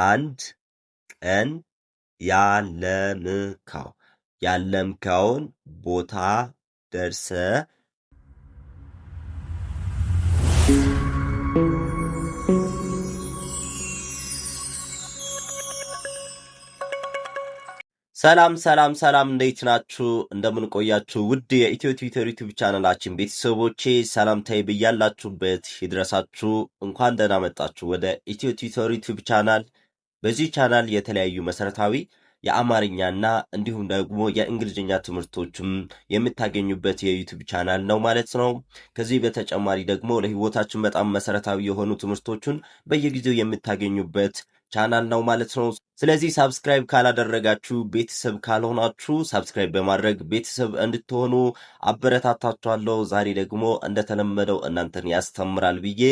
አንድ ቀን ያለምከውን ቦታ ደርሰህ ሰላም እንዴት ናችሁ? እንደምን ቆያችሁ? ውድ የኢትዮ ቲዩተር ዩቲዩብ ቻናላችን ቤተሰቦቼ ሰላምታዬ በያላችሁበት ይድረሳችሁ። እንኳን ደህና መጣችሁ ወደ ኢትዮ ቲዩተር ዩቲዩብ ቻናል። በዚህ ቻናል የተለያዩ መሰረታዊ የአማርኛና እንዲሁም ደግሞ የእንግሊዝኛ ትምህርቶችም የምታገኙበት የዩቲዩብ ቻናል ነው ማለት ነው። ከዚህ በተጨማሪ ደግሞ ለህይወታችን በጣም መሰረታዊ የሆኑ ትምህርቶችን በየጊዜው የምታገኙበት ቻናል ነው ማለት ነው። ስለዚህ ሳብስክራይብ ካላደረጋችሁ ቤተሰብ ካልሆናችሁ ሳብስክራይብ በማድረግ ቤተሰብ እንድትሆኑ አበረታታችኋለሁ። ዛሬ ደግሞ እንደተለመደው እናንተን ያስተምራል ብዬ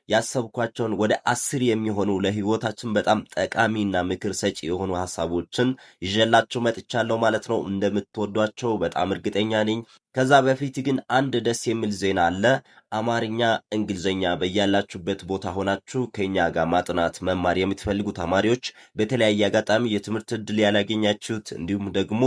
ያሰብኳቸውን ወደ 10 የሚሆኑ ለህይወታችን በጣም ጠቃሚና ምክር ሰጪ የሆኑ ሐሳቦችን ይዤላችሁ መጥቻለሁ ማለት ነው። እንደምትወዷቸው በጣም እርግጠኛ ነኝ። ከዛ በፊት ግን አንድ ደስ የሚል ዜና አለ። አማርኛ፣ እንግሊዘኛ በያላችሁበት ቦታ ሆናችሁ ከኛ ጋር ማጥናት መማር የምትፈልጉ ተማሪዎች በተለያየ አጋጣሚ የትምህርት ዕድል ያላገኛችሁት እንዲሁም ደግሞ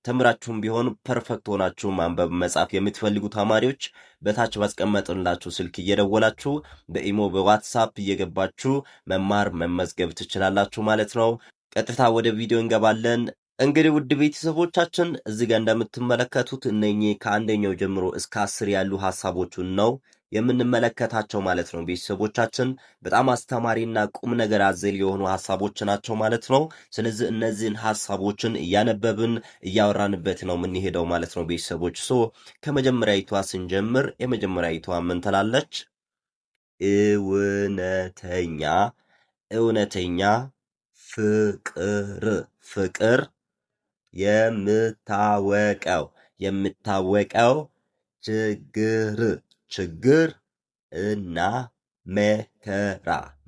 ተምራችሁም ቢሆን ፐርፌክት ሆናችሁ ማንበብ መጻፍ የምትፈልጉ ተማሪዎች በታች ባስቀመጥንላችሁ ስልክ እየደወላችሁ በኢሞ በዋትሳፕ እየገባችሁ መማር መመዝገብ ትችላላችሁ ማለት ነው። ቀጥታ ወደ ቪዲዮ እንገባለን። እንግዲህ ውድ ቤተሰቦቻችን እዚህ ጋር እንደምትመለከቱት እነኚህ ከአንደኛው ጀምሮ እስከ 10 ያሉ ሐሳቦቹን ነው የምንመለከታቸው ማለት ነው። ቤተሰቦቻችን በጣም አስተማሪና ቁም ነገር አዘል የሆኑ ሐሳቦች ናቸው ማለት ነው። ስለዚህ እነዚህን ሐሳቦችን እያነበብን እያወራንበት ነው የምንሄደው ማለት ነው። ቤተሰቦች ከመጀመሪያይቷ ስንጀምር የመጀመሪያይቷ ምን ትላለች? እውነተኛ ፍቅር የምታወቀው ችግር እና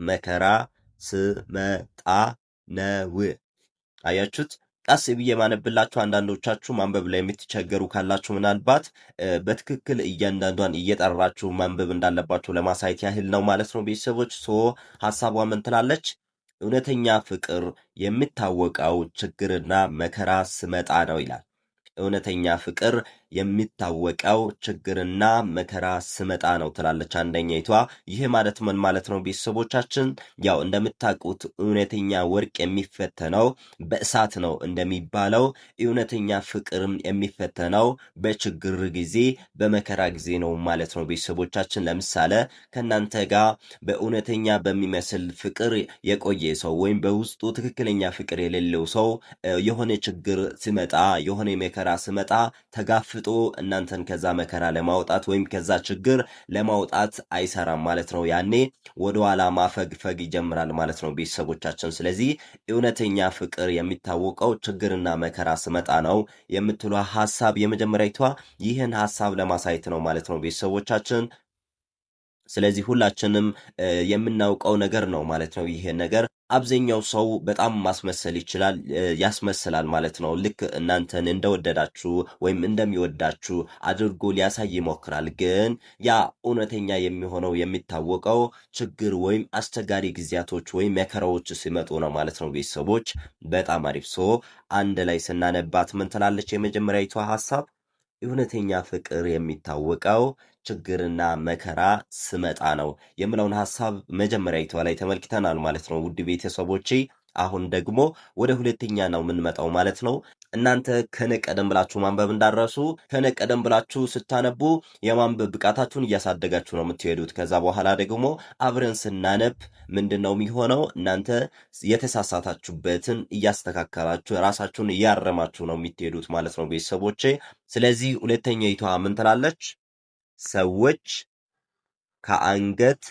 መከራ ስመጣ ነው። አያችሁት? ቀስ ብዬ ማነብላችሁ። አንዳንዶቻችሁ ማንበብ ላይ የምትቸገሩ ካላችሁ ምናልባት በትክክል እያንዳንዷን እየጠራችሁ ማንበብ እንዳለባችሁ ለማሳየት ያህል ነው ማለት ነው። ቤተሰቦች ሐሳቧ ምን ትላለች? እውነተኛ ፍቅር የሚታወቀው ችግርና መከራ ስመጣ ነው ይላል። እውነተኛ ፍቅር የሚታወቀው ችግርና መከራ ስመጣ ነው ትላለች አንደኛይቷ። ይህ ማለት ምን ማለት ነው ቤተሰቦቻችን? ያው እንደምታውቁት እውነተኛ ወርቅ የሚፈተነው በእሳት ነው እንደሚባለው እውነተኛ ፍቅርም የሚፈተነው በችግር ጊዜ በመከራ ጊዜ ነው ማለት ነው ቤተሰቦቻችን። ለምሳሌ ከእናንተ ጋር በእውነተኛ በሚመስል ፍቅር የቆየ ሰው ወይም በውስጡ ትክክለኛ ፍቅር የሌለው ሰው የሆነ ችግር ሲመጣ የሆነ መከራ ስመጣ ተጋፍጦ እናንተን ከዛ መከራ ለማውጣት ወይም ከዛ ችግር ለማውጣት አይሰራም ማለት ነው። ያኔ ወደኋላ ማፈግፈግ ይጀምራል ማለት ነው ቤተሰቦቻችን። ስለዚህ እውነተኛ ፍቅር የሚታወቀው ችግርና መከራ ስመጣ ነው የምትሏ ሐሳብ የመጀመሪያይቷ ይህን ሐሳብ ለማሳየት ነው ማለት ነው ቤተሰቦቻችን። ስለዚህ ሁላችንም የምናውቀው ነገር ነው ማለት ነው። ይሄ ነገር አብዛኛው ሰው በጣም ማስመሰል ይችላል፣ ያስመስላል ማለት ነው። ልክ እናንተን እንደወደዳችሁ ወይም እንደሚወዳችሁ አድርጎ ሊያሳይ ይሞክራል። ግን ያ እውነተኛ የሚሆነው የሚታወቀው ችግር ወይም አስቸጋሪ ጊዜያቶች ወይም መከራዎች ሲመጡ ነው ማለት ነው። ቤተሰቦች በጣም አሪፍ። አንድ ላይ ስናነባት ምን ትላለች የመጀመሪያዊቷ ሐሳብ? እውነተኛ ፍቅር የሚታወቀው ችግርና መከራ ስመጣ ነው የምለውን ሐሳብ መጀመሪያዊቷ ላይ ተመልክተናል ማለት ነው። ውድ ቤተሰቦቼ አሁን ደግሞ ወደ ሁለተኛ ነው የምንመጣው ማለት ነው። እናንተ ከነቀደም ብላችሁ ማንበብ እንዳረሱ ከነቀደም ብላችሁ ስታነቡ የማንበብ ብቃታችሁን እያሳደጋችሁ ነው የምትሄዱት። ከዛ በኋላ ደግሞ አብረን ስናነብ ምንድን ነው የሚሆነው? እናንተ የተሳሳታችሁበትን እያስተካከላችሁ ራሳችሁን እያረማችሁ ነው የምትሄዱት ማለት ነው ቤተሰቦቼ። ስለዚህ ሁለተኛይቷ ምን ትላለች? ሰዎች ከአንገት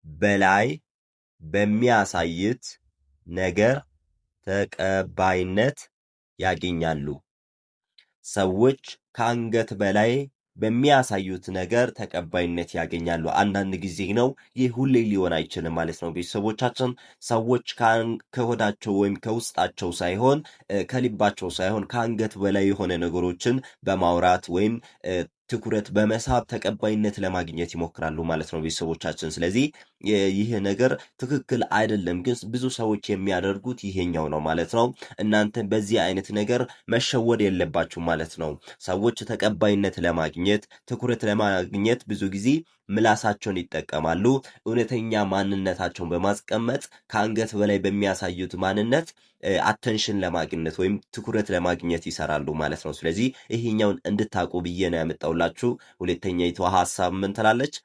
በላይ በሚያሳዩት ነገር ተቀባይነት ያገኛሉ። ሰዎች ከአንገት በላይ በሚያሳዩት ነገር ተቀባይነት ያገኛሉ። አንዳንድ ጊዜ ነው፣ ይህ ሁሌ ሊሆን አይችልም ማለት ነው ቤተሰቦቻችን። ሰዎች ከሆዳቸው ወይም ከውስጣቸው ሳይሆን ከልባቸው ሳይሆን ከአንገት በላይ የሆነ ነገሮችን በማውራት ወይም ትኩረት በመሳብ ተቀባይነት ለማግኘት ይሞክራሉ ማለት ነው ቤተሰቦቻችን። ስለዚህ ይህ ነገር ትክክል አይደለም፣ ግን ብዙ ሰዎች የሚያደርጉት ይሄኛው ነው ማለት ነው። እናንተ በዚህ አይነት ነገር መሸወድ የለባችሁ ማለት ነው። ሰዎች ተቀባይነት ለማግኘት ትኩረት ለማግኘት ብዙ ጊዜ ምላሳቸውን ይጠቀማሉ። እውነተኛ ማንነታቸውን በማስቀመጥ ከአንገት በላይ በሚያሳዩት ማንነት አቴንሽን ለማግኘት ወይም ትኩረት ለማግኘት ይሰራሉ ማለት ነው። ስለዚህ ይሄኛውን እንድታቁ ብዬ ነው ያመጣውላችሁ። ሁለተኛይቷ ሀሳብ ምን ትላለች?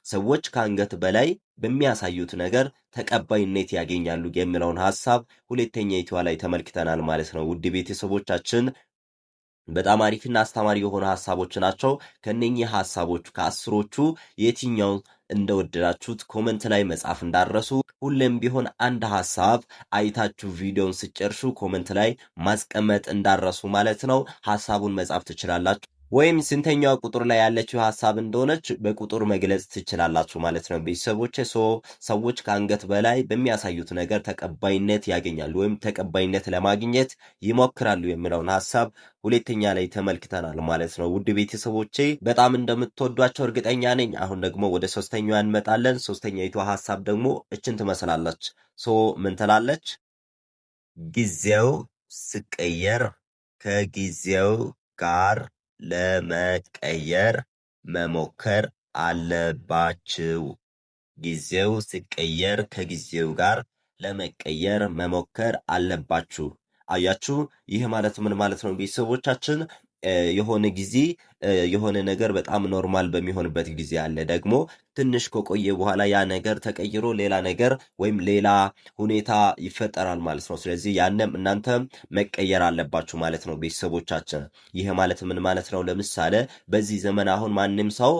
ሰዎች ከአንገት በላይ በሚያሳዩት ነገር ተቀባይነት ያገኛሉ የሚለውን ሀሳብ ሁለተኛይቷ ላይ ተመልክተናል ማለት ነው። ውድ ቤተሰቦቻችን በጣም አሪፍና አስተማሪ የሆኑ ሀሳቦች ናቸው። ከነኚህ ሀሳቦች ከአስሮቹ የትኛው እንደወደዳችሁት ኮመንት ላይ መጻፍ እንዳረሱ። ሁሌም ቢሆን አንድ ሀሳብ አይታችሁ ቪዲዮን ስጨርሱ ኮመንት ላይ ማስቀመጥ እንዳረሱ ማለት ነው። ሀሳቡን መጻፍ ትችላላችሁ፣ ወይም ስንተኛው ቁጥር ላይ ያለችው ሀሳብ እንደሆነች በቁጥር መግለጽ ትችላላችሁ ማለት ነው። ቤተሰቦች ሰዎች ከአንገት በላይ በሚያሳዩት ነገር ተቀባይነት ያገኛሉ ወይም ተቀባይነት ለማግኘት ይሞክራሉ የሚለውን ሀሳብ ሁለተኛ ላይ ተመልክተናል ማለት ነው። ውድ ቤተሰቦቼ በጣም እንደምትወዷቸው እርግጠኛ ነኝ። አሁን ደግሞ ወደ ሶስተኛዋ እንመጣለን። ሶስተኛይቷ ሀሳብ ደግሞ እችን ትመስላለች። ምን ትላለች? ጊዜው ሲቀየር ከጊዜው ጋር ለመቀየር መሞከር አለባችሁ። ጊዜው ሲቀየር ከጊዜው ጋር ለመቀየር መሞከር አለባችሁ። አያችሁ፣ ይህ ማለት ምን ማለት ነው ቤተሰቦቻችን? የሆነ ጊዜ የሆነ ነገር በጣም ኖርማል በሚሆንበት ጊዜ አለ። ደግሞ ትንሽ ከቆየ በኋላ ያ ነገር ተቀይሮ ሌላ ነገር ወይም ሌላ ሁኔታ ይፈጠራል ማለት ነው። ስለዚህ ያንም እናንተ መቀየር አለባችሁ ማለት ነው ቤተሰቦቻችን። ይህ ማለት ምን ማለት ነው? ለምሳሌ በዚህ ዘመን አሁን ማንም ሰው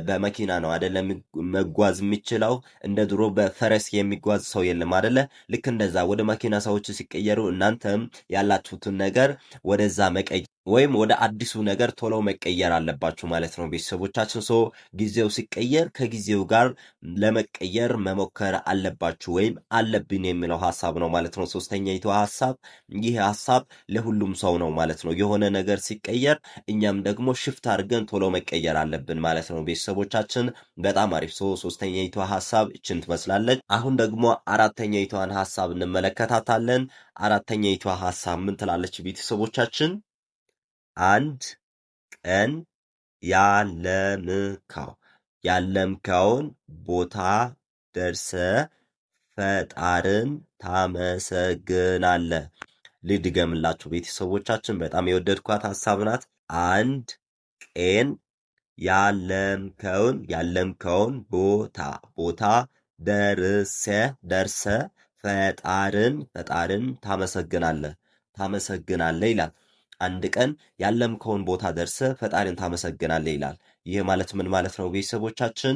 በመኪና ነው አይደለም መጓዝ የሚችለው። እንደ ድሮ በፈረስ የሚጓዝ ሰው የለም አይደለ? ልክ እንደዛ ወደ መኪና ሰዎች ሲቀየሩ እናንተም ያላችሁትን ነገር ወደዛ መቀየር ወይም ወደ አዲሱ ነገር ቶሎ መቀየር አለባችሁ ማለት ነው ቤተሰቦቻችን። ጊዜው ሲቀየር ከጊዜው ጋር ለመቀየር መሞከር አለባችሁ ወይም አለብን የሚለው ሀሳብ ነው ማለት ነው። ሶስተኛይቱ ሀሳብ፣ ይህ ሀሳብ ለሁሉም ሰው ነው ማለት ነው። የሆነ ነገር ሲቀየር እኛም ደግሞ ሽፍት አድርገን ቶሎ መቀየር አለብን ማለት ነው ቤተሰቦቻችን። በጣም አሪፍ። ሶስተኛይቱ ሀሳብ እችን ትመስላለች። አሁን ደግሞ አራተኛይቷን ሀሳብ እንመለከታታለን። አራተኛይቷ ሀሳብ ምን ትላለች ቤተሰቦቻችን? አንድ ቀን ያለምከውን ቦታ ደርሰ ፈጣርን ታመሰግናለህ። ልድገምላችሁ ቤተሰቦቻችን፣ በጣም የወደድኳት ሀሳብ ናት። አንድ ቀን ያለምከውን ቦታ ደርሰ ፈጣርን ታመሰግናለህ ይላል። አንድ ቀን ያለምከውን ቦታ ደርሰ ፈጣሪን ታመሰግናለህ ይላል። ይህ ማለት ምን ማለት ነው ቤተሰቦቻችን?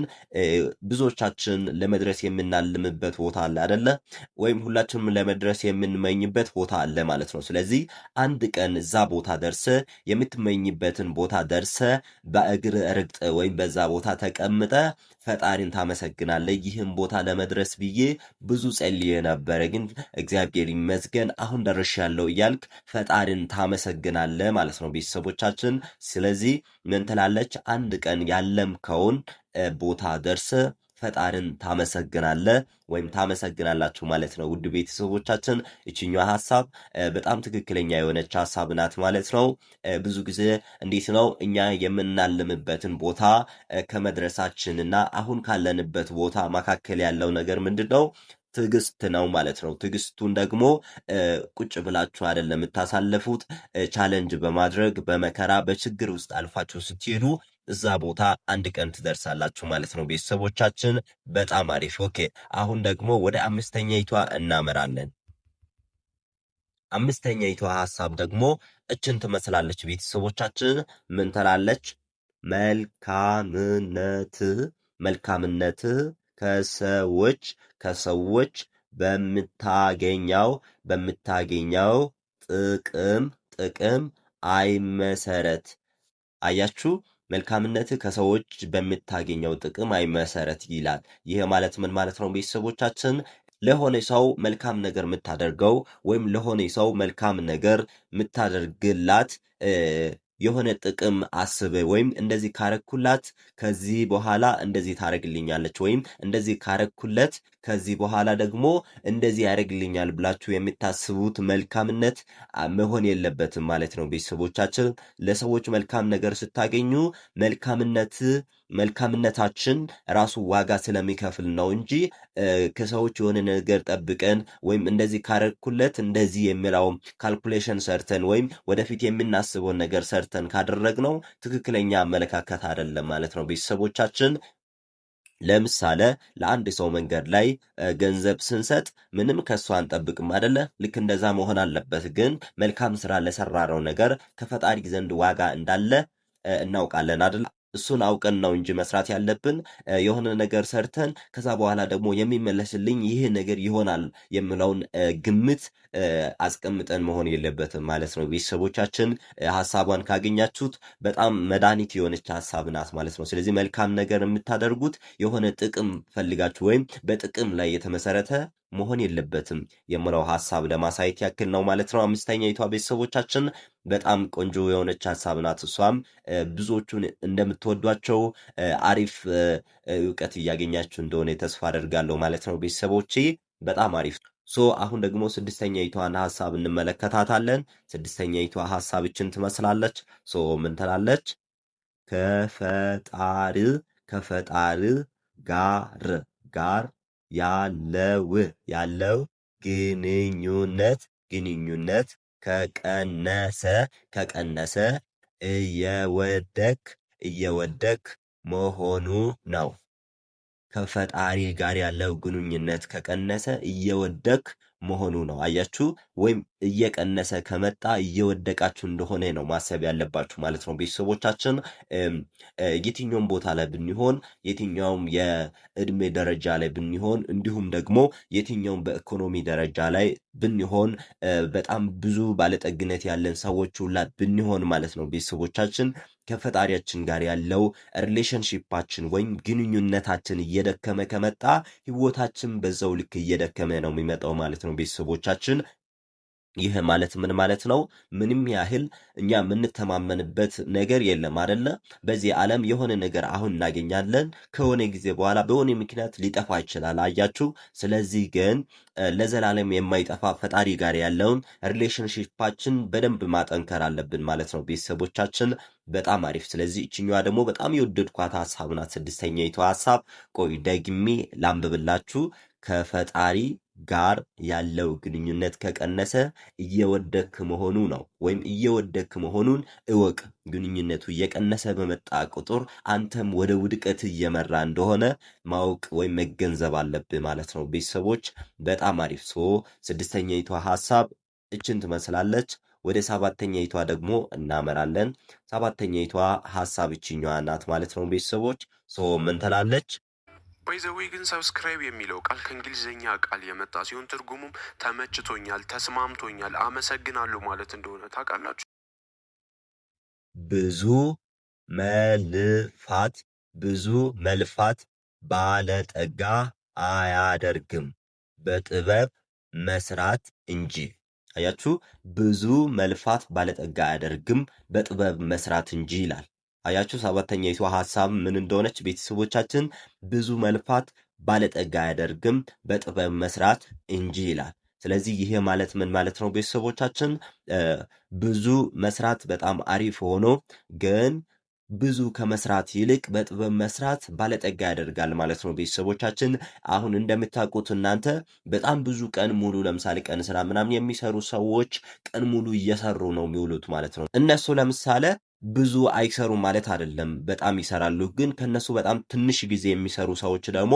ብዙዎቻችን ለመድረስ የምናልምበት ቦታ አለ አደለ? ወይም ሁላችንም ለመድረስ የምንመኝበት ቦታ አለ ማለት ነው። ስለዚህ አንድ ቀን እዛ ቦታ ደርሰ የምትመኝበትን ቦታ ደርሰ በእግር ረግጠ ወይም በዛ ቦታ ተቀምጠ ፈጣሪን ታመሰግናለህ። ይህም ቦታ ለመድረስ ብዬ ብዙ ጸልዬ ነበረ፣ ግን እግዚአብሔር ይመስገን አሁን ደርሻለሁ እያልክ ፈጣሪን ታመሰግናለህ ማለት ነው ቤተሰቦቻችን። ስለዚህ ምን ትላለች? አንድ ቀን ያለምከውን ቦታ ደርሰ ፈጣሪን ታመሰግናለህ ወይም ታመሰግናላችሁ ማለት ነው። ውድ ቤተሰቦቻችን ይችኛዋ ሀሳብ በጣም ትክክለኛ የሆነች ሀሳብ ናት ማለት ነው። ብዙ ጊዜ እንዴት ነው እኛ የምናልምበትን ቦታ ከመድረሳችንና አሁን ካለንበት ቦታ መካከል ያለው ነገር ምንድን ነው? ትዕግስት ነው ማለት ነው። ትዕግስቱን ደግሞ ቁጭ ብላችሁ አይደለም የምታሳልፉት፣ ቻሌንጅ በማድረግ በመከራ በችግር ውስጥ አልፋችሁ ስትሄዱ እዛ ቦታ አንድ ቀን ትደርሳላችሁ ማለት ነው ቤተሰቦቻችን። በጣም አሪፍ። ኦኬ፣ አሁን ደግሞ ወደ አምስተኛይቷ እናመራለን። አምስተኛይቷ ሀሳብ ደግሞ እችን ትመስላለች ቤተሰቦቻችን። ምን ትላለች? መልካምነትህ ከሰዎች በምታገኘው ጥቅም አይመሰረት። አያችሁ፣ መልካምነትህ ከሰዎች በምታገኘው ጥቅም አይመሰረት ይላል። ይህ ማለት ምን ማለት ነው ቤተሰቦቻችን? ለሆነ ሰው መልካም ነገር የምታደርገው ወይም ለሆነ ሰው መልካም ነገር የምታደርግላት የሆነ ጥቅም አስበ ወይም እንደዚህ ካረኩላት ከዚህ በኋላ እንደዚህ ታረግልኛለች ወይም እንደዚህ ካረኩለት ከዚህ በኋላ ደግሞ እንደዚህ ያደርግልኛል ብላችሁ የምታስቡት መልካምነት መሆን የለበትም ማለት ነው። ቤተሰቦቻችን ለሰዎች መልካም ነገር ስታገኙ መልካምነታችን ራሱ ዋጋ ስለሚከፍል ነው እንጂ ከሰዎች የሆነ ነገር ጠብቀን ወይም እንደዚህ ካረኩለት እንደዚህ የሚለው ካልኩሌሽን ሰርተን ወይም ወደፊት የምናስበውን ነገር ሰርተን ካደረግነው ትክክለኛ አመለካከት አይደለም ማለት ነው። ቤተሰቦቻችን ለምሳሌ ለአንድ ሰው መንገድ ላይ ገንዘብ ስንሰጥ ምንም ከሱ አንጠብቅም አይደለ? ልክ እንደዛ መሆን አለበት። ግን መልካም ስራ ለሰራነው ነገር ከፈጣሪ ዘንድ ዋጋ እንዳለ እናውቃለን አይደል? እሱን አውቀን ነው እንጂ መስራት ያለብን የሆነ ነገር ሰርተን ከዛ በኋላ ደግሞ የሚመለስልኝ ይህ ነገር ይሆናል የምለውን ግምት አስቀምጠን መሆን የለበትም ማለት ነው። ቤተሰቦቻችን ሀሳቧን ካገኛችሁት በጣም መድኃኒት የሆነች ሀሳብ ናት ማለት ነው። ስለዚህ መልካም ነገር የምታደርጉት የሆነ ጥቅም ፈልጋችሁ ወይም በጥቅም ላይ የተመሰረተ መሆን የለበትም የምለው ሀሳብ ለማሳየት ያክል ነው ማለት ነው። አምስተኛይቷ ቤተሰቦቻችን በጣም ቆንጆ የሆነች ሀሳብ ናት። እሷም ብዙዎቹን እንደምትወዷቸው አሪፍ እውቀት እያገኛችሁ እንደሆነ ተስፋ አደርጋለሁ ማለት ነው። ቤተሰቦቼ በጣም አሪፍ። አሁን ደግሞ ስድስተኛይቷን ሀሳብ እንመለከታታለን። ስድስተኛይቷ ሀሳብ ይችን ትመስላለች። ምን ትላለች? ከፈጣሪ ጋር ያለው ግንኙነት ከቀነሰ እየወደክ መሆኑ ነው። ከፈጣሪ ጋር ያለው ግንኙነት ከቀነሰ እየወደክ መሆኑ ነው። አያችሁ? ወይም እየቀነሰ ከመጣ እየወደቃችሁ እንደሆነ ነው ማሰብ ያለባችሁ ማለት ነው። ቤተሰቦቻችን የትኛውም ቦታ ላይ ብንሆን፣ የትኛውም የእድሜ ደረጃ ላይ ብንሆን፣ እንዲሁም ደግሞ የትኛውም በኢኮኖሚ ደረጃ ላይ ብንሆን፣ በጣም ብዙ ባለጠግነት ያለን ሰዎች ሁላ ብንሆን ማለት ነው ቤተሰቦቻችን ከፈጣሪያችን ጋር ያለው ሪሌሽንሺፓችን ወይም ግንኙነታችን እየደከመ ከመጣ ህይወታችን በዛው ልክ እየደከመ ነው የሚመጣው ማለት ነው ቤተሰቦቻችን። ይህ ማለት ምን ማለት ነው? ምንም ያህል እኛ የምንተማመንበት ነገር የለም አይደለ? በዚህ ዓለም የሆነ ነገር አሁን እናገኛለን፣ ከሆነ ጊዜ በኋላ በሆነ ምክንያት ሊጠፋ ይችላል። አያችሁ? ስለዚህ ግን ለዘላለም የማይጠፋ ፈጣሪ ጋር ያለውን ሪሌሽንሺፓችን በደንብ ማጠንከር አለብን ማለት ነው ቤተሰቦቻችን። በጣም አሪፍ። ስለዚህ እችኛዋ ደግሞ በጣም የወደድኳት ሀሳብ ናት። ስድስተኛይቱ ሀሳብ ቆይ ደግሜ ላንብብላችሁ። ከፈጣሪ ጋር ያለው ግንኙነት ከቀነሰ እየወደክ መሆኑ ነው፣ ወይም እየወደክ መሆኑን እወቅ። ግንኙነቱ እየቀነሰ በመጣ ቁጥር አንተም ወደ ውድቀት እየመራ እንደሆነ ማወቅ ወይም መገንዘብ አለብህ ማለት ነው። ቤተሰቦች በጣም አሪፍ። ስድስተኛይቷ ሀሳብ እችን ትመስላለች። ወደ ሰባተኛይቷ ደግሞ እናመራለን። ሰባተኛይቷ ሀሳብ እችኛዋ ናት ማለት ነው። ቤተሰቦች ምን ትላለች? ባይዘዌ ግን ሰብስክራይብ የሚለው ቃል ከእንግሊዝኛ ቃል የመጣ ሲሆን ትርጉሙም ተመችቶኛል፣ ተስማምቶኛል፣ አመሰግናለሁ ማለት እንደሆነ ታውቃላችሁ። ብዙ መልፋት ባለጠጋ አያደርግም፣ በጥበብ መስራት እንጂ። አያችሁ፣ ብዙ መልፋት ባለጠጋ አያደርግም፣ በጥበብ መስራት እንጂ ይላል። አያችሁ ሰባተኛይቱ ሀሳብ ምን እንደሆነች ቤተሰቦቻችን። ብዙ መልፋት ባለጠጋ አያደርግም በጥበብ መስራት እንጂ ይላል። ስለዚህ ይሄ ማለት ምን ማለት ነው ቤተሰቦቻችን? ብዙ መስራት በጣም አሪፍ ሆኖ ግን ብዙ ከመስራት ይልቅ በጥበብ መስራት ባለጠጋ ያደርጋል ማለት ነው ቤተሰቦቻችን። አሁን እንደምታውቁት እናንተ በጣም ብዙ ቀን ሙሉ ለምሳሌ ቀን ስራ ምናምን የሚሰሩ ሰዎች ቀን ሙሉ እየሰሩ ነው የሚውሉት ማለት ነው። እነሱ ለምሳሌ ብዙ አይሰሩ ማለት አይደለም፣ በጣም ይሰራሉ። ግን ከነሱ በጣም ትንሽ ጊዜ የሚሰሩ ሰዎች ደግሞ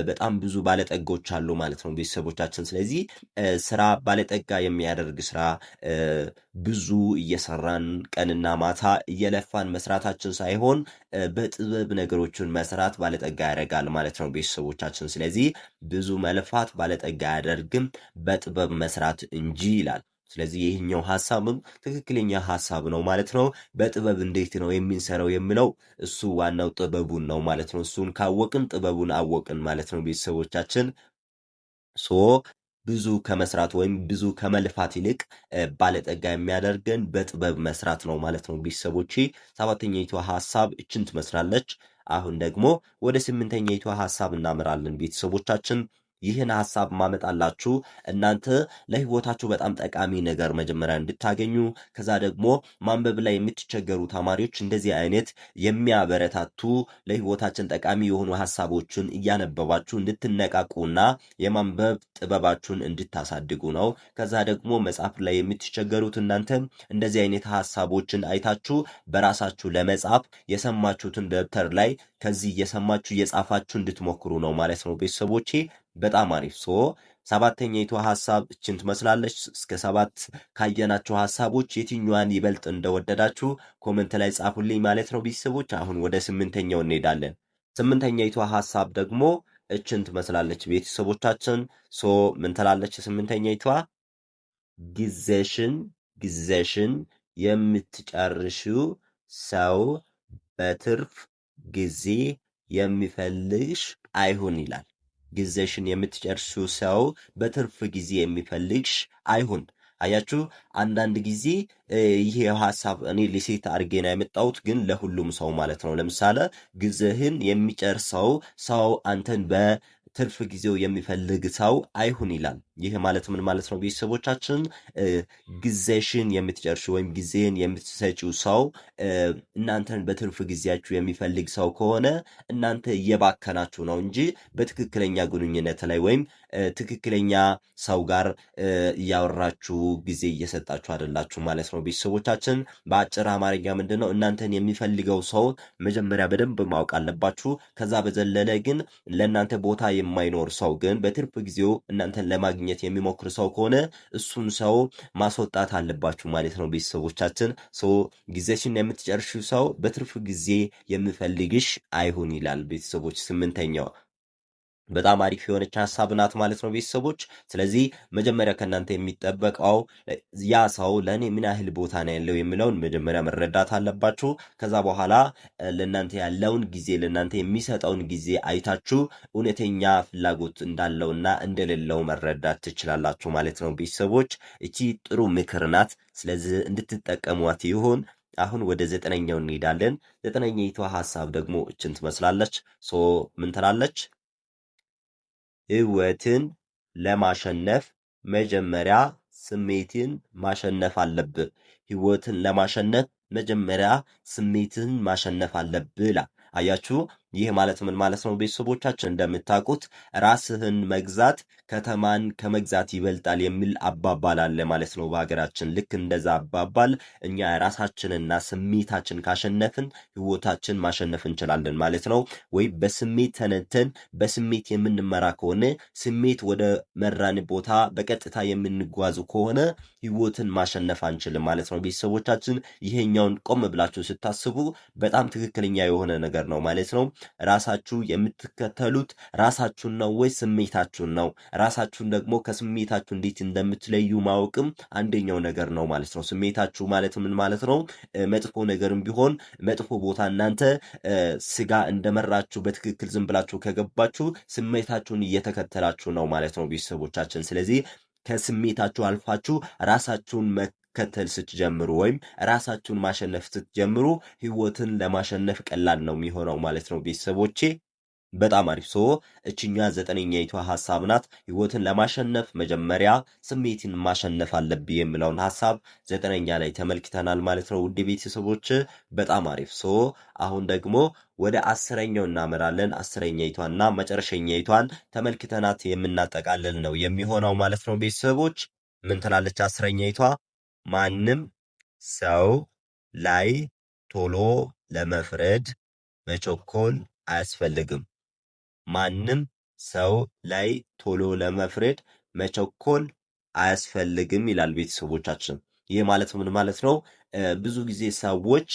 በጣም ብዙ ባለጠጎች አሉ ማለት ነው ቤተሰቦቻችን። ስለዚህ ስራ ባለጠጋ የሚያደርግ ስራ ብዙ እየሰራን ቀንና ማታ እየለፋን መስራታችን ሳይሆን በጥበብ ነገሮችን መስራት ባለጠጋ ያደርጋል ማለት ነው ቤተሰቦቻችን። ስለዚህ ብዙ መልፋት ባለጠጋ አያደርግም በጥበብ መስራት እንጂ ይላል። ስለዚህ ይህኛው ሐሳብም ትክክለኛ ሐሳብ ነው ማለት ነው። በጥበብ እንዴት ነው የምንሰራው የሚለው እሱ ዋናው ጥበቡን ነው ማለት ነው። እሱን ካወቅን ጥበቡን አወቅን ማለት ነው ቤተሰቦቻችን። ብዙ ከመስራት ወይም ብዙ ከመልፋት ይልቅ ባለጠጋ የሚያደርገን በጥበብ መስራት ነው ማለት ነው ቤተሰቦቼ። ሰባተኛይቱ ሐሳብ እችን ትመስላለች። አሁን ደግሞ ወደ ስምንተኛይቱ ሐሳብ እናምራለን ቤተሰቦቻችን። ይህን ሐሳብ ማመጣላችሁ እናንተ ለህይወታችሁ በጣም ጠቃሚ ነገር መጀመሪያ እንድታገኙ፣ ከዛ ደግሞ ማንበብ ላይ የምትቸገሩ ተማሪዎች እንደዚህ አይነት የሚያበረታቱ ለህይወታችን ጠቃሚ የሆኑ ሐሳቦችን እያነበባችሁ እንድትነቃቁና የማንበብ ጥበባችሁን እንድታሳድጉ ነው። ከዛ ደግሞ መጽሐፍ ላይ የምትቸገሩት እናንተም እንደዚህ አይነት ሐሳቦችን አይታችሁ በራሳችሁ ለመጻፍ የሰማችሁትን ደብተር ላይ ከዚህ እየሰማችሁ እየጻፋችሁ እንድትሞክሩ ነው ማለት ነው ቤተሰቦቼ። በጣም አሪፍ። ሰባተኛይቱ ሐሳብ እችን ትመስላለች። እስከ 7 ካየናቸው ሐሳቦች የትኛዋን ይበልጥ እንደወደዳችሁ ኮመንት ላይ ጻፉልኝ ማለት ነው ቤተሰቦች። አሁን ወደ ስምንተኛው እንሄዳለን። ስምንተኛይቱ ሐሳብ ደግሞ እችን ትመስላለች ቤተሰቦቻችን። ምን ትላለች ስምንተኛይቷ? ጊዜሽን የምትጨርሺው ሰው በትርፍ ጊዜ የሚፈልግሽ አይሁን ይላል። ጊዜሽን የምትጨርሺው ሰው በትርፍ ጊዜ የሚፈልግሽ አይሁን። አያችሁ፣ አንዳንድ ጊዜ ይሄ ሐሳብ እኔ ለሴት አድርጌ ነው ያመጣሁት፣ ግን ለሁሉም ሰው ማለት ነው። ለምሳሌ ጊዜህን የሚጨርሰው ሰው አንተን በትርፍ ጊዜው የሚፈልግ ሰው አይሁን ይላል። ይህ ማለት ምን ማለት ነው ቤተሰቦቻችን? ጊዜሽን የምትጨርሺው ወይም ጊዜን የምትሰጪው ሰው እናንተን በትርፍ ጊዜያችሁ የሚፈልግ ሰው ከሆነ እናንተ እየባከናችሁ ነው እንጂ በትክክለኛ ግንኙነት ላይ ወይም ትክክለኛ ሰው ጋር እያወራችሁ ጊዜ እየሰጣችሁ አይደላችሁ ማለት ነው ቤተሰቦቻችን። በአጭር አማርኛ ምንድን ነው? እናንተን የሚፈልገው ሰው መጀመሪያ በደንብ ማወቅ አለባችሁ። ከዛ በዘለለ ግን ለእናንተ ቦታ የማይኖር ሰው ግን በትርፍ ጊዜው እናንተን ለማግኘት የሚሞክር ሰው ከሆነ እሱን ሰው ማስወጣት አለባችሁ ማለት ነው ቤተሰቦቻችን። ጊዜሽን የምትጨርሺው ሰው በትርፍ ጊዜ የሚፈልግሽ አይሁን ይላል ቤተሰቦች። ስምንተኛው በጣም አሪፍ የሆነች ሐሳብ ናት ማለት ነው ቤተሰቦች። ስለዚህ መጀመሪያ ከእናንተ የሚጠበቀው ያ ሰው ለእኔ ምን ያህል ቦታ ነው ያለው የሚለውን መጀመሪያ መረዳት አለባችሁ። ከዛ በኋላ ለእናንተ ያለውን ጊዜ ለእናንተ የሚሰጠውን ጊዜ አይታችሁ እውነተኛ ፍላጎት እንዳለውና እንደሌለው መረዳት ትችላላችሁ ማለት ነው ቤተሰቦች። እቺ ጥሩ ምክር ናት። ስለዚህ እንድትጠቀሟት ይሁን። አሁን ወደ ዘጠነኛው እንሄዳለን። ዘጠነኛይቷ ሐሳብ ደግሞ እችን ትመስላለች። ምን ትላለች? ህይወትን ለማሸነፍ መጀመሪያ ስሜትን ማሸነፍ አለብህ። ህይወትን ለማሸነፍ መጀመሪያ ስሜትን ማሸነፍ አለብህ። አያችሁ፣ ይህ ማለት ምን ማለት ነው ቤተሰቦቻችን? እንደምታውቁት ራስህን መግዛት ከተማን ከመግዛት ይበልጣል የሚል አባባል አለ ማለት ነው በሀገራችን። ልክ እንደዛ አባባል እኛ ራሳችንና ስሜታችን ካሸነፍን ህይወታችን ማሸነፍ እንችላለን ማለት ነው። ወይ በስሜት ተነተን በስሜት የምንመራ ከሆነ ስሜት ወደ መራን ቦታ በቀጥታ የምንጓዙ ከሆነ ህይወትን ማሸነፍ አንችልም ማለት ነው ቤተሰቦቻችን። ይሄኛውን ቆም ብላችሁ ስታስቡ በጣም ትክክለኛ የሆነ ነገር ነው ማለት ነው። ራሳችሁ የምትከተሉት ራሳችሁን ነው ወይ ስሜታችሁን ነው? ራሳችሁን ደግሞ ከስሜታችሁ እንዴት እንደምትለዩ ማወቅም አንደኛው ነገር ነው ማለት ነው። ስሜታችሁ ማለት ምን ማለት ነው? መጥፎ ነገርም ቢሆን መጥፎ ቦታ እናንተ ስጋ እንደመራችሁ በትክክል ዝም ብላችሁ ከገባችሁ ስሜታችሁን እየተከተላችሁ ነው ማለት ነው ቤተሰቦቻችን። ስለዚህ ከስሜታችሁ አልፋችሁ ራሳችሁን መከተል ስትጀምሩ ወይም ራሳችሁን ማሸነፍ ስትጀምሩ ህይወትን ለማሸነፍ ቀላል ነው የሚሆነው ማለት ነው ቤተሰቦቼ። በጣም አሪፍ። እችኛ ዘጠነኛይቷ ሐሳብ ናት። ህይወትን ለማሸነፍ መጀመሪያ ስሜትን ማሸነፍ አለብህ የሚለውን ሐሳብ ዘጠነኛ ላይ ተመልክተናል ማለት ነው ውድ ቤተሰቦች። በጣም አሪፍ። አሁን ደግሞ ወደ አስረኛው እናመራለን። አስረኛይቷና መጨረሻኛይቷን ተመልክተናት የምናጠቃልል ነው የሚሆነው ማለት ነው ቤተሰቦች። ምን ትላለች አስረኛይቷ? ማንም ሰው ላይ ቶሎ ለመፍረድ መቸኮል አያስፈልግም። ማንም ሰው ላይ ቶሎ ለመፍረድ መቸኮል አያስፈልግም ይላል ቤተሰቦቻችን። ይህ ማለት ምን ማለት ነው? ብዙ ጊዜ ሰዎች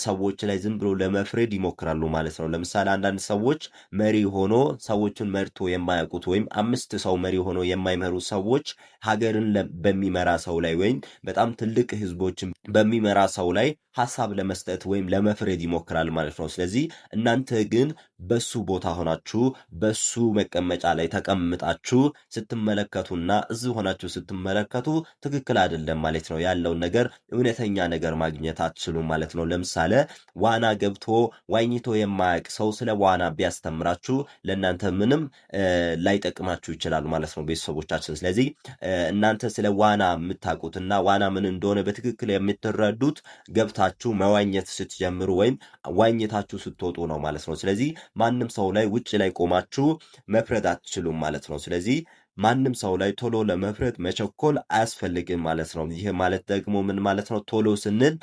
ሰዎች ላይ ዝም ብሎ ለመፍረድ ይሞክራሉ ማለት ነው። ለምሳሌ አንዳንድ ሰዎች መሪ ሆኖ ሰዎችን መርቶ የማያውቁት ወይም 5 ሰው መሪ ሆኖ የማይመሩ ሰዎች ሀገርን በሚመራ ሰው ላይ ወይም በጣም ትልቅ ህዝቦችን በሚመራ ሰው ላይ ሀሳብ ለመስጠት ወይም ለመፍረድ ይሞክራል ማለት ነው። ስለዚህ እናንተ ግን በሱ ቦታ ሆናችሁ በሱ መቀመጫ ላይ ተቀምጣችሁ ስትመለከቱና እዚህ ሆናችሁ ስትመለከቱ ትክክል አይደለም ማለት ነው። ያለውን ነገር እውነተኛ ነገር ማግኘት አትችሉም ማለት ነው። ለምሳሌ ዋና ገብቶ ዋኝቶ የማያውቅ ሰው ስለ ዋና ቢያስተምራችሁ ለእናንተ ምንም ላይጠቅማችሁ ይችላል ማለት ነው ቤተሰቦቻችን። ስለዚህ እናንተ ስለ ዋና የምታውቁትና ዋና ምን እንደሆነ በትክክል የምትረዱት ገብታችሁ መዋኘት ስትጀምሩ ወይም ዋኝታችሁ ስትወጡ ነው ማለት ነው። ስለዚህ ማንም ሰው ላይ ውጭ ላይ ቆማችሁ መፍረድ አትችሉም ማለት ነው። ስለዚህ ማንም ሰው ላይ ቶሎ ለመፍረድ መቸኮል አያስፈልግም ማለት ነው። ይህ ማለት ደግሞ ምን ማለት ነው? ቶሎ ስንል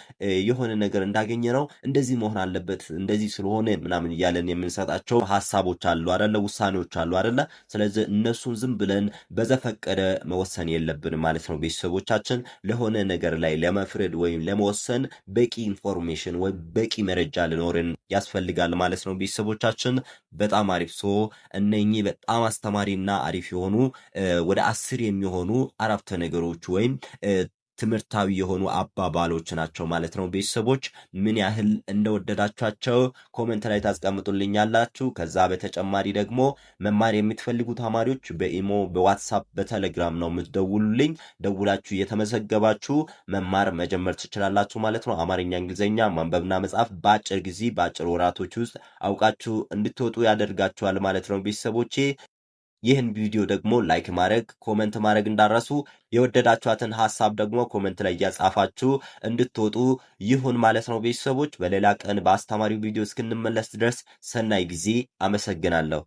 የሆነ ነገር እንዳገኘ ነው እንደዚህ መሆን አለበት እንደዚህ ስለሆነ ምናምን እያለን የምንሰጣቸው ሀሳቦች አሉ አይደለ? ውሳኔዎች አሉ አይደለ? ስለዚህ እነሱን ዝም ብለን በዘፈቀደ መወሰን የለብንም ማለት ነው። ቤተሰቦቻችን ለሆነ ነገር ላይ ለመፍረድ ወይም ለመወሰን በቂ ኢንፎርሜሽን ወይም በቂ መረጃ ሊኖርን ያስፈልጋል ማለት ነው። ቤተሰቦቻችን በጣም አሪፍ እነኚህ በጣም አስተማሪና አሪፍ የሆኑ ወደ 10 የሚሆኑ አረፍተ ነገሮች ወይም ትምህርታዊ የሆኑ አባባሎች ናቸው ማለት ነው። ቤተሰቦች ምን ያህል እንደወደዳችኋቸው ኮሜንት ላይ ታስቀምጡልኛላችሁ። ከዛ በተጨማሪ ደግሞ መማር የምትፈልጉ ተማሪዎች በኢሞ፣ በዋትሳፕ፣ በቴሌግራም ነው የምትደውሉልኝ። ደውላችሁ እየተመዘገባችሁ መማር መጀመር ትችላላችሁ ማለት ነው። አማርኛ፣ እንግሊዝኛ ማንበብና መጻፍ በአጭር ጊዜ በአጭር ወራቶች ውስጥ አውቃችሁ እንድትወጡ ያደርጋችኋል ማለት ነው ቤተሰቦቼ። ይህን ቪዲዮ ደግሞ ላይክ ማድረግ ኮመንት ማድረግ እንዳረሱ፣ የወደዳችኋትን ሀሳብ ደግሞ ኮመንት ላይ እያጻፋችሁ እንድትወጡ ይሁን ማለት ነው ቤተሰቦች። በሌላ ቀን በአስተማሪው ቪዲዮ እስክንመለስ ድረስ ሰናይ ጊዜ። አመሰግናለሁ።